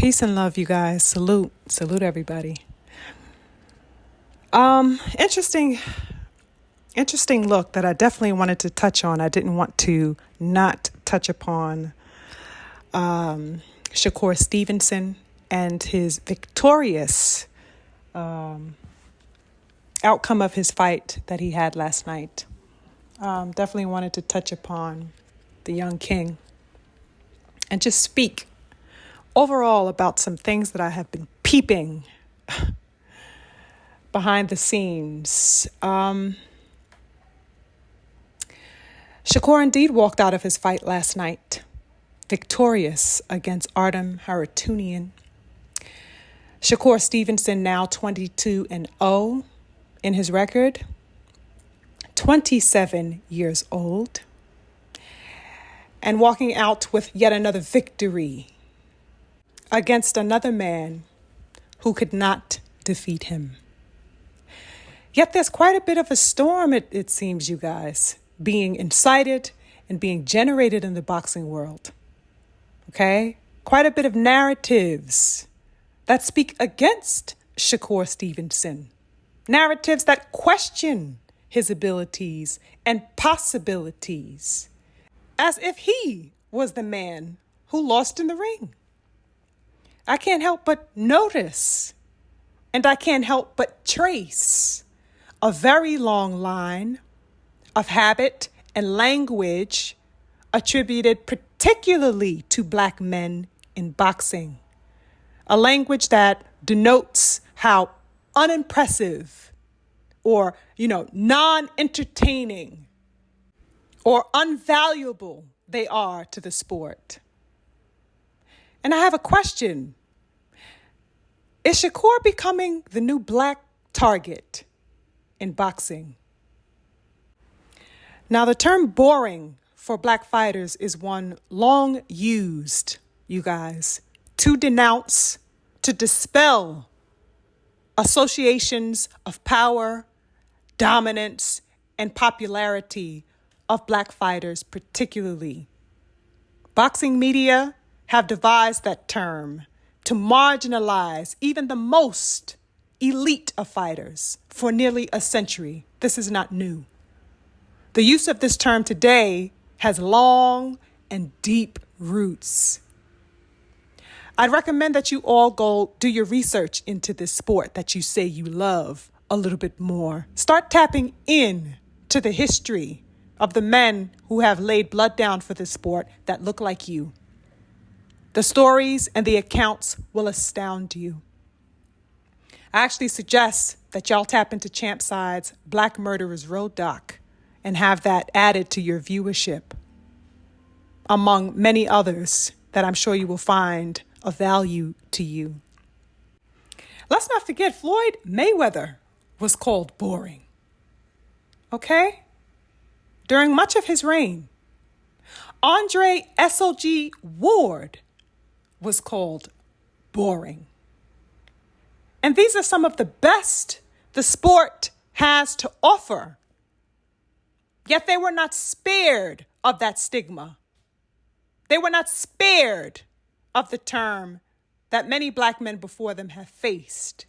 Peace and love, you guys. Salute everybody. Interesting look that I definitely wanted to touch on. I didn't want to not touch upon Shakur Stevenson and his victorious outcome of his fight that he had last night. Definitely wanted to touch upon the young king and just speak overall about some things that I have been peeping behind the scenes. Shakur indeed walked out of his fight last night, victorious against Artem Haratunian. Shakur Stevenson now 22-0 in his record, 27 years old, and walking out with yet another victory against another man who could not defeat him. Yet there's quite a bit of a storm, it seems, you guys, being incited and being generated in the boxing world. Okay? Quite a bit of narratives that speak against Shakur Stevenson. Narratives that question his abilities and possibilities, as if he was the man who lost in the ring. I can't help but notice, and I can't help but trace a very long line of habit and language attributed particularly to Black men in boxing. A language that denotes how unimpressive or, non-entertaining or unvaluable they are to the sport. And I have a question. Is Shakur becoming the new Black target in boxing? Now, the term boring for Black fighters is one long used, you guys, to denounce, to dispel associations of power, dominance, and popularity of Black fighters particularly. Boxing media have devised that term to marginalize even the most elite of fighters for nearly a century. This is not new. The use of this term today has long and deep roots. I'd recommend that you all go do your research into this sport that you say you love a little bit more. Start tapping in to the history of the men who have laid blood down for this sport that look like you. The stories and the accounts will astound you. I actually suggest that y'all tap into Champside's Black Murderers Road doc and have that added to your viewership, among many others that I'm sure you will find of value to you. Let's not forget Floyd Mayweather was called boring. Okay? During much of his reign, Andre SOG Ward was called boring. And these are some of the best the sport has to offer. Yet they were not spared of that stigma. They were not spared of the term that many Black men before them have faced.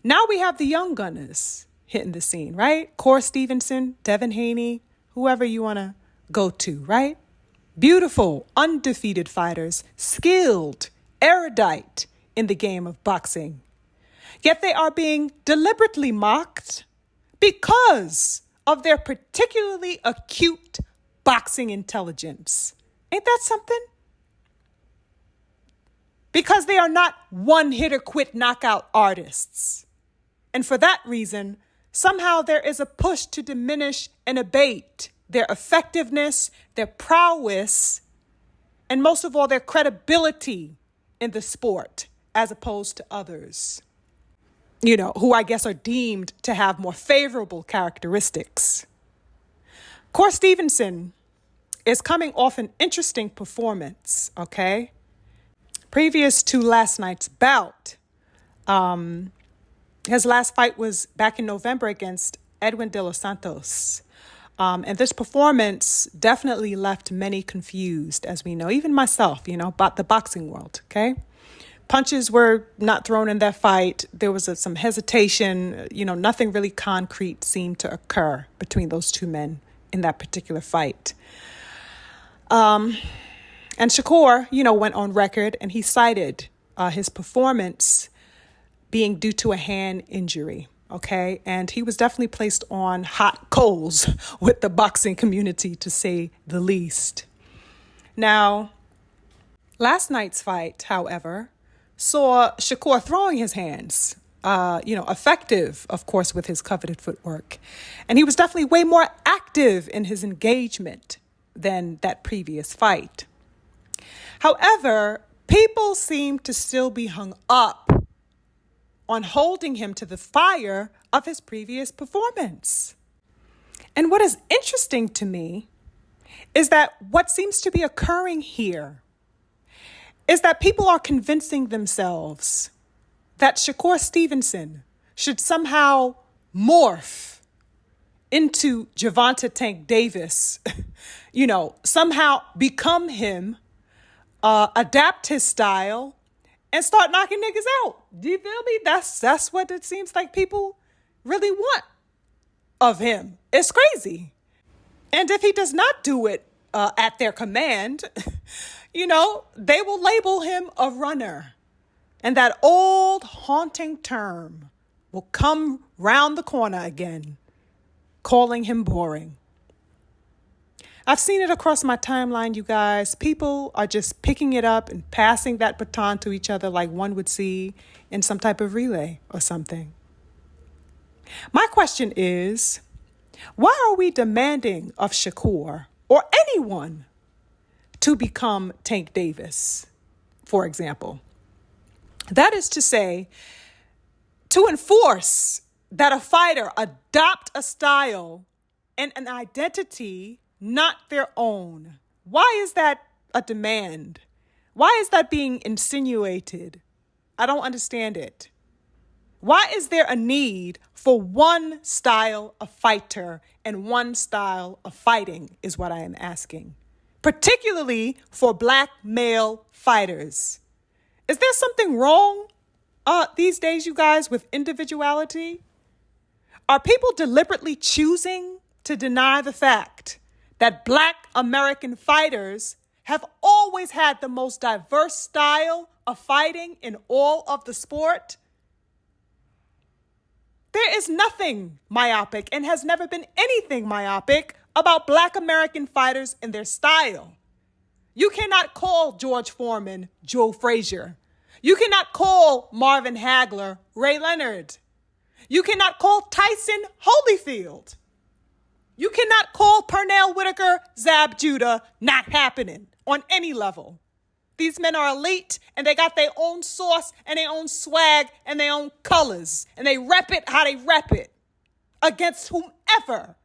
Now we have the young gunners hitting the scene, right? Shakur Stevenson, Devin Haney, whoever you want to go to, right? Beautiful, undefeated fighters, skilled, erudite in the game of boxing. Yet they are being deliberately mocked because of their particularly acute boxing intelligence. Ain't that something? Because they are not one-hitter-quit knockout artists. And for that reason, somehow there is a push to diminish and abate their effectiveness, their prowess, and most of all, their credibility in the sport, as opposed to others, who I guess are deemed to have more favorable characteristics. Shakur Stevenson is coming off an interesting performance, okay? Previous to last night's bout, his last fight was back in November against Edwin De Los Santos. And this performance definitely left many confused, as we know, even myself, about the boxing world, okay? Punches were not thrown in that fight. There was some hesitation. Nothing really concrete seemed to occur between those two men in that particular fight. And Shakur, went on record and he cited his performance being due to a hand injury. Okay. And he was definitely placed on hot coals with the boxing community, to say the least. Now, last night's fight, however, saw Shakur throwing his hands, effective, of course, with his coveted footwork. And he was definitely way more active in his engagement than that previous fight. However, people seem to still be hung up on holding him to the fire of his previous performance. And what is interesting to me is that what seems to be occurring here is that people are convincing themselves that Shakur Stevenson should somehow morph into Gervonta Tank Davis, somehow become him, adapt his style, and start knocking niggas out. Do you feel me? That's what it seems like people really want of him. It's crazy. And if he does not do it at their command, they will label him a runner. And that old haunting term will come round the corner again, calling him boring. I've seen it across my timeline, you guys. People are just picking it up and passing that baton to each other like one would see in some type of relay or something. My question is, why are we demanding of Shakur or anyone to become Tank Davis, for example? That is to say, to enforce that a fighter adopt a style and an identity not their own. Why is that a demand? Why is that being insinuated? I don't understand it. Why is there a need for one style of fighter and one style of fighting is what I am asking, particularly for Black male fighters. Is there something wrong these days, you guys, with individuality? Are people deliberately choosing to deny the fact that Black American fighters have always had the most diverse style of fighting in all of the sport? There is nothing myopic and has never been anything myopic about Black American fighters and their style. You cannot call George Foreman Joe Frazier. You cannot call Marvin Hagler Ray Leonard. You cannot call Tyson Holyfield. You cannot call Pernell Whitaker Zab Judah. Not happening on any level. These men are elite and they got their own sauce and their own swag and their own colors. And they rep it how they rep it against whomever.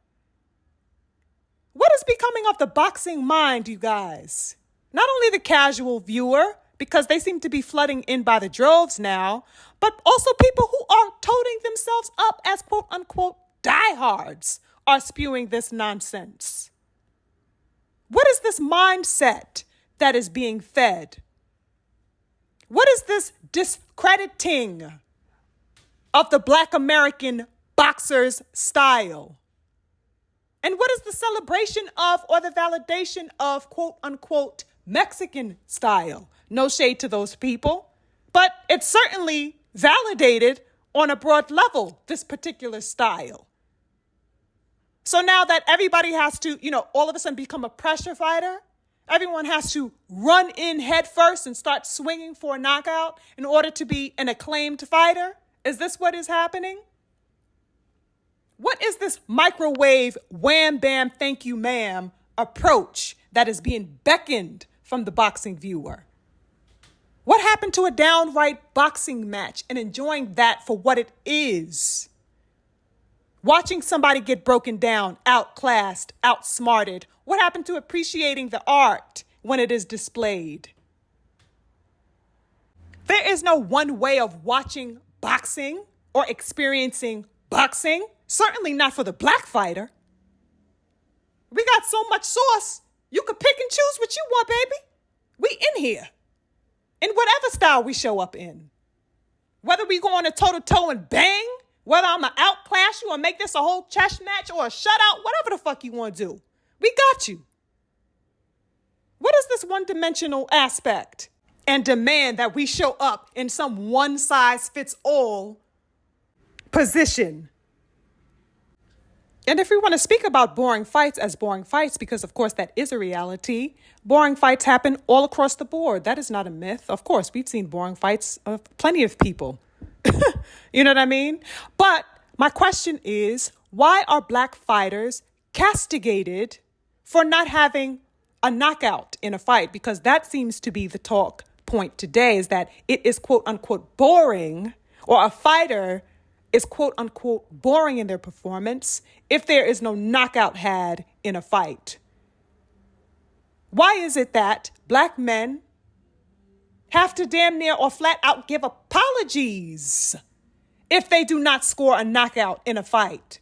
What is becoming of the boxing mind, you guys? Not only the casual viewer, because they seem to be flooding in by the droves now, but also people who are toting themselves up as quote unquote diehards are spewing this nonsense. What is this mindset that is being fed? What is this discrediting of the Black American boxer's style? And what is the celebration of or the validation of quote unquote Mexican style? No shade to those people, but it's certainly validated on a broad level, this particular style. So now that everybody has to, all of a sudden become a pressure fighter, everyone has to run in head first and start swinging for a knockout in order to be an acclaimed fighter. Is this what is happening? What is this microwave wham bam thank you ma'am approach that is being beckoned from the boxing viewer? What happened to a downright boxing match and enjoying that for what it is? Watching somebody get broken down, outclassed, outsmarted. What happened to appreciating the art when it is displayed? There is no one way of watching boxing or experiencing boxing. Certainly not for the Black fighter. We got so much sauce. You could pick and choose what you want, baby. We in here. In whatever style we show up in. Whether we go on a toe-to-toe and bang, whether I'm going to outclass you or make this a whole chess match or a shutout, whatever the fuck you want to do. We got you. What is this one-dimensional aspect and demand that we show up in some one-size-fits-all position? And if we want to speak about boring fights as boring fights, because of course that is a reality, boring fights happen all across the board. That is not a myth. Of course, we've seen boring fights of plenty of people. You know what I mean? But my question is, why are black fighters castigated for not having a knockout in a fight? Because that seems to be the talk point today, is that it is quote unquote boring, or a fighter is quote unquote boring in their performance if there is no knockout had in a fight. Why is it that black men have to damn near or flat out give apologies if they do not score a knockout in a fight?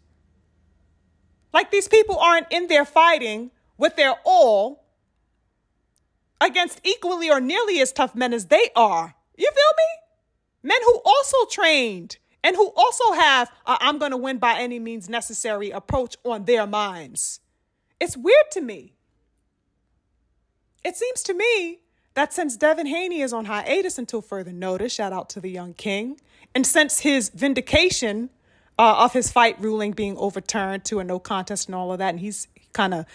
Like these people aren't in there fighting with their all against equally or nearly as tough men as they are. You feel me? Men who also trained and who also have a I'm going to win by any means necessary approach on their minds. It's weird to me. It seems to me that since Devin Haney is on hiatus until further notice, shout out to the young king, and since his vindication of his fight ruling being overturned to a no contest and all of that, and he's kind of,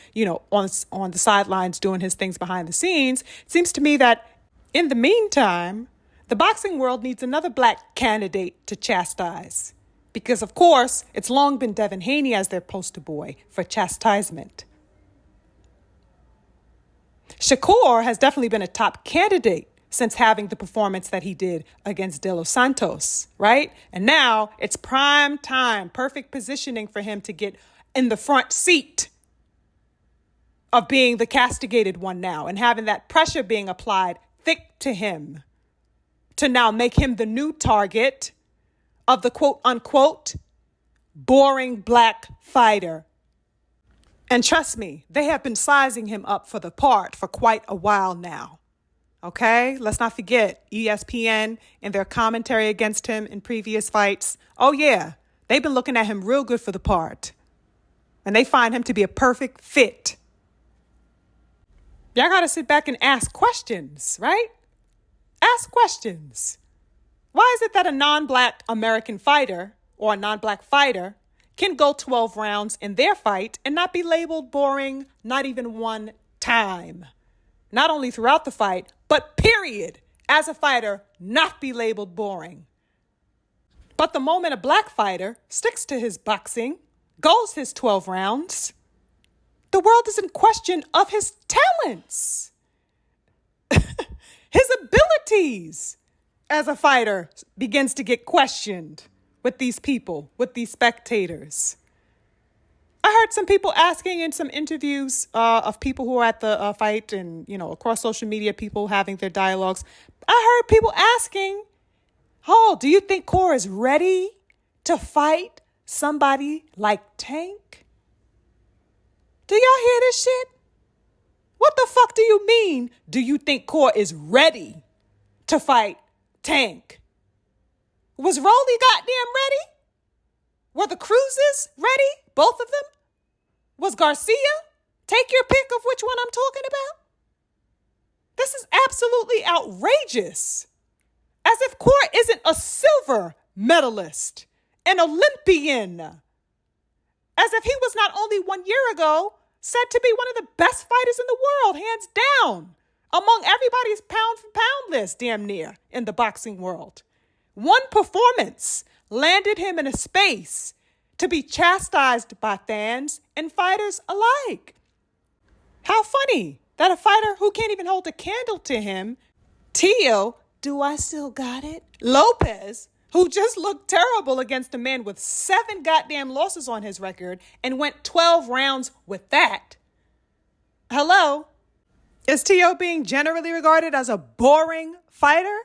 on the sidelines doing his things behind the scenes, it seems to me that in the meantime, the boxing world needs another black candidate to chastise. Because, of course, it's long been Devin Haney as their poster boy for chastisement. Shakur has definitely been a top candidate since having the performance that he did against De Los Santos, right? And now it's prime time, perfect positioning for him to get in the front seat of being the castigated one now and having that pressure being applied thick to him to now make him the new target of the quote unquote boring black fighter. And trust me, they have been sizing him up for the part for quite a while now. Okay, let's not forget ESPN and their commentary against him in previous fights. Oh yeah, they've been looking at him real good for the part. And they find him to be a perfect fit. Y'all got to sit back and ask questions, right? Ask questions. Why is it that a non-black American fighter or a non-black fighter can go 12 rounds in their fight and not be labeled boring, not even one time? Not only throughout the fight, but period, as a fighter, not be labeled boring. But the moment a black fighter sticks to his boxing, goes his 12 rounds, the world is in question of his talents, his abilities as a fighter begins to get questioned with these people, with these spectators. I heard some people asking in some interviews of people who were at the fight and, across social media, people having their dialogues. I heard people asking, do you think Core is ready to fight somebody like Tank? Do y'all hear this shit? What the fuck do you mean? Do you think Core is ready to fight Tank? Was Rolly goddamn ready? Were the Cruzes ready? Both of them? Was Garcia? Take your pick of which one I'm talking about. This is absolutely outrageous. As if Core isn't a silver medalist, an Olympian. As if he was not only 1 year ago said to be one of the best fighters in the world, hands down, among everybody's pound for pound list, damn near, in the boxing world. One performance landed him in a space to be chastised by fans and fighters alike. How funny that a fighter who can't even hold a candle to him, Tio, do I still got it? Lopez, who just looked terrible against a man with 7 goddamn losses on his record and went 12 rounds with that. Hello? Is Tio being generally regarded as a boring fighter?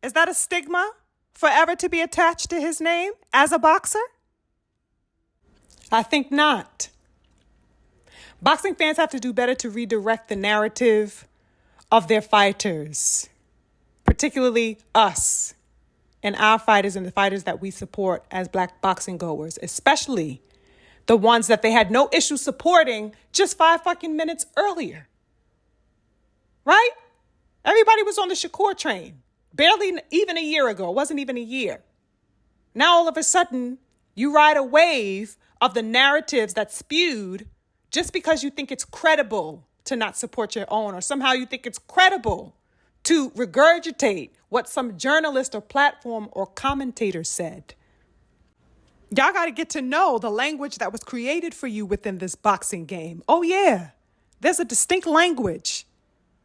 Is that a stigma forever to be attached to his name as a boxer? I think not. Boxing fans have to do better to redirect the narrative of their fighters, particularly us and our fighters and the fighters that we support as Black boxing goers, especially the ones that they had no issue supporting just 5 fucking minutes earlier. Right? Everybody was on the Shakur train. Barely even a year ago. It wasn't even a year. Now all of a sudden, you ride a wave of the narratives that spewed just because you think it's credible to not support your own, or somehow you think it's credible to regurgitate what some journalist or platform or commentator said. Y'all got to get to know the language that was created for you within this boxing game. Oh, yeah. There's a distinct language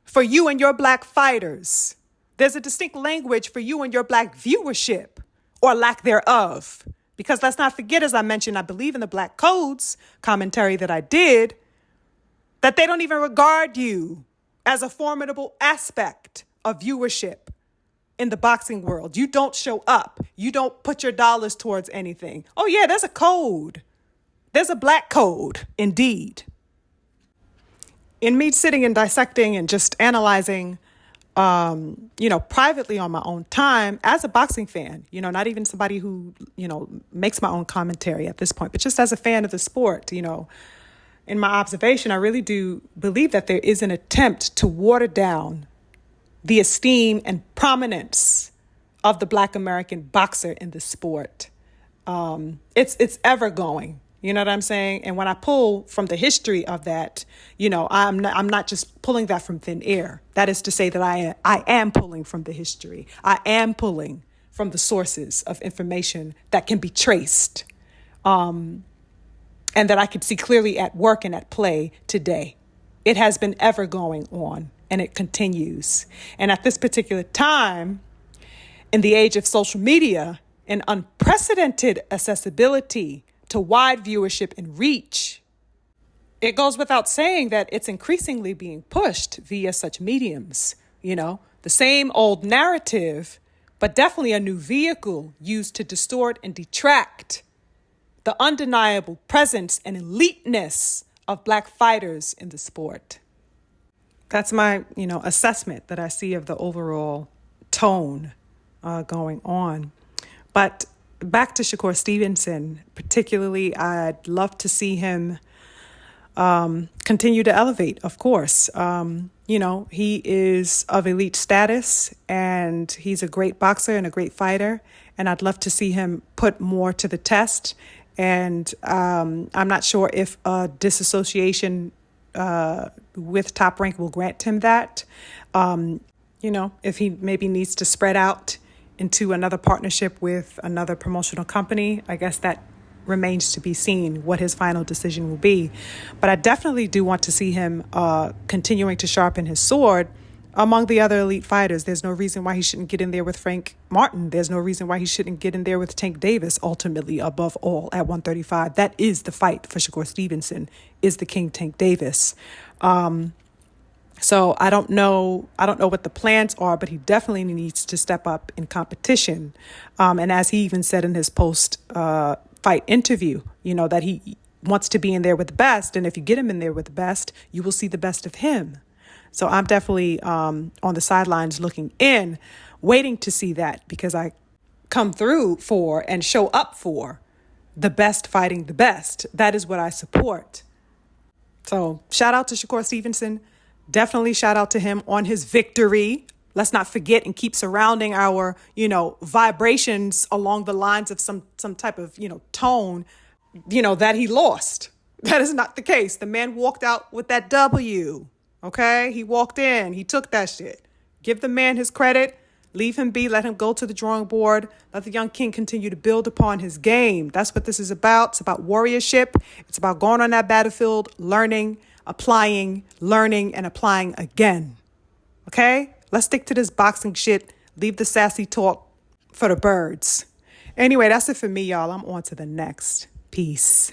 for you and your Black fighters. There's a distinct language for you and your Black viewership, or lack thereof. Because let's not forget, as I mentioned, I believe in the Black Codes commentary that I did, that they don't even regard you as a formidable aspect of viewership in the boxing world. You don't show up. You don't put your dollars towards anything. Oh, yeah, there's a code. There's a Black code, indeed. In me sitting and dissecting and just analyzing, privately on my own time as a boxing fan, not even somebody who, makes my own commentary at this point, but just as a fan of the sport, in my observation, I really do believe that there is an attempt to water down the esteem and prominence of the Black American boxer in the sport. It's ever going. You know what I'm saying? And when I pull from the history of that, I'm not just pulling that from thin air. That is to say that I am pulling from the history. I am pulling from the sources of information that can be traced, and that I could see clearly at work and at play today. It has been ever going on, and it continues. And at this particular time, in the age of social media and unprecedented accessibility to wide viewership and reach, it goes without saying that it's increasingly being pushed via such mediums. The same old narrative, but definitely a new vehicle used to distort and detract the undeniable presence and eliteness of Black fighters in the sport. That's my, assessment that I see of the overall tone going on. But back to Shakur Stevenson, particularly, I'd love to see him continue to elevate, of course. He is of elite status, and he's a great boxer and a great fighter. And I'd love to see him put more to the test. And I'm not sure if a disassociation with Top Rank will grant him that. If he maybe needs to spread out into another partnership with another promotional company, I guess that remains to be seen what his final decision will be. But I definitely do want to see him continuing to sharpen his sword among the other elite fighters. There's no reason why he shouldn't get in there with Frank Martin. There's no reason why he shouldn't get in there with Tank Davis, ultimately, above all, at 135. That is the fight for Shakur Stevenson, is the King Tank Davis. So I don't know what the plans are, but he definitely needs to step up in competition. And as he even said in his post-fight interview, that he wants to be in there with the best. And if you get him in there with the best, you will see the best of him. So I'm definitely on the sidelines looking in, waiting to see that, because I come through for and show up for the best fighting the best. That is what I support. So shout out to Shakur Stevenson. Definitely shout out to him on his victory. Let's not forget and keep surrounding our, vibrations along the lines of some type of, tone, that he lost. That is not the case. The man walked out with that W. Okay? He walked in. He took that shit. Give the man his credit. Leave him be. Let him go to the drawing board. Let the young king continue to build upon his game. That's what this is about. It's about warriorship. It's about going on that battlefield, learning, applying, learning, and applying again. Okay? Let's stick to this boxing shit. Leave the sassy talk for the birds. Anyway, that's it for me, y'all. I'm on to the next. Peace.